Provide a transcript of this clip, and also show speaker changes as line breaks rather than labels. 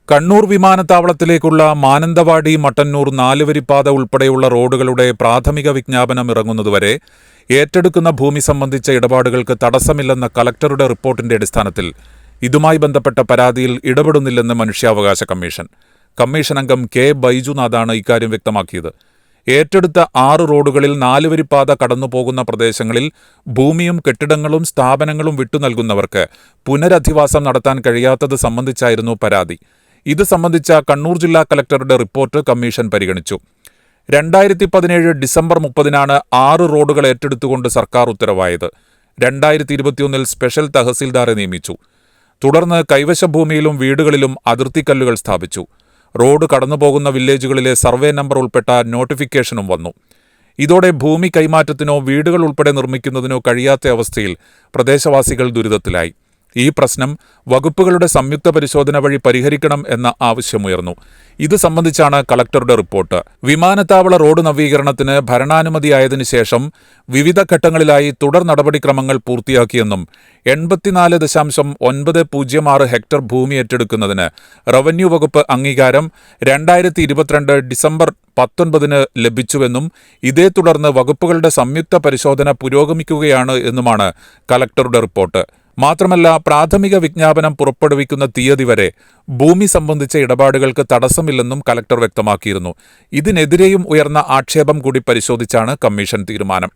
കണ്ണൂർ വിമാനത്താവളത്തിലേക്കുള്ള മാനന്തവാടി മട്ടന്നൂർ നാലുവരിപ്പാത ഉൾപ്പെടെയുള്ള റോഡുകളുടെ പ്രാഥമിക വിജ്ഞാപനം ഇറങ്ങുന്നതുവരെ ഏറ്റെടുക്കുന്ന ഭൂമി സംബന്ധിച്ച ഇടപാടുകൾക്ക് തടസ്സമില്ലെന്ന കളക്ടറുടെ റിപ്പോർട്ടിന്റെ അടിസ്ഥാനത്തിൽ ഇതുമായി ബന്ധപ്പെട്ട പരാതിയിൽ ഇടപെടുന്നില്ലെന്ന് മനുഷ്യാവകാശ കമ്മീഷൻ. കമ്മീഷൻ അംഗം കെ ബൈജുനാഥാണ് ഇക്കാര്യം വ്യക്തമാക്കിയത്. ഏറ്റെടുത്ത 6 റോഡുകളിൽ നാലുവരിപ്പാത കടന്നുപോകുന്ന പ്രദേശങ്ങളിൽ ഭൂമിയും കെട്ടിടങ്ങളും സ്ഥാപനങ്ങളും വിട്ടുനൽകുന്നവർക്ക് പുനരധിവാസം നടത്താൻ കഴിയാത്തത് സംബന്ധിച്ചായിരുന്നു പരാതി. ഇത് സംബന്ധിച്ച കണ്ണൂർ ജില്ലാ കളക്ടറുടെ റിപ്പോർട്ട് കമ്മീഷൻ പരിഗണിച്ചു. 2017 ഡിസംബർ 30-നാണ് 6 റോഡുകൾ ഏറ്റെടുത്തുകൊണ്ട് സർക്കാർ ഉത്തരവായത്. 2021-ൽ സ്പെഷ്യൽ തഹസിൽദാറെ നിയമിച്ചു. തുടർന്ന് കൈവശ ഭൂമിയിലും വീടുകളിലും അതിർത്തിക്കല്ലുകൾ സ്ഥാപിച്ചു. റോഡ് കടന്നുപോകുന്ന വില്ലേജുകളിലെ സർവേ നമ്പർ ഉൾപ്പെട്ട നോട്ടിഫിക്കേഷനും വന്നു. ഇതോടെ ഭൂമി കൈമാറ്റത്തിനോ വീടുകൾ ഉൾപ്പെടെ നിർമ്മിക്കുന്നതിനോ കഴിയാത്ത അവസ്ഥയിൽ പ്രദേശവാസികൾ ദുരിതത്തിലായി. ഈ പ്രശ്നം വകുപ്പുകളുടെ സംയുക്ത പരിശോധന വഴി പരിഹരിക്കണം എന്ന ആവശ്യമുയർന്നു. ഇത് സംബന്ധിച്ചാണ് കളക്ടറുടെ റിപ്പോർട്ട്. വിമാനത്താവള റോഡ് നവീകരണത്തിന് ഭരണാനുമതിയായതിനു ശേഷം വിവിധ ഘട്ടങ്ങളിലായി തുടർ നടപടിക്രമങ്ങൾ പൂർത്തിയാക്കിയെന്നും 84.906 ഹെക്ടർ ഭൂമി ഏറ്റെടുക്കുന്നതിന് റവന്യൂ വകുപ്പ് അംഗീകാരം 2022 ഡിസംബർ 19-ന് ലഭിച്ചുവെന്നും ഇതേ തുടർന്ന് വകുപ്പുകളുടെ സംയുക്ത പരിശോധന പുരോഗമിക്കുകയാണ് എന്നുമാണ് കളക്ടറുടെ റിപ്പോർട്ട്. മാത്രമല്ല, പ്രാഥമിക വിജ്ഞാപനം പുറപ്പെടുവിക്കുന്ന തീയതി വരെ ഭൂമി സംബന്ധിച്ച ഇടപാടുകൾക്ക് തടസ്സമില്ലെന്നും കളക്ടർ വ്യക്തമാക്കിയിരുന്നു. ഇതിനെതിരെയും ഉയർന്ന ആക്ഷേപം കൂടി പരിശോധിച്ചാണ് കമ്മീഷൻ തീരുമാനം.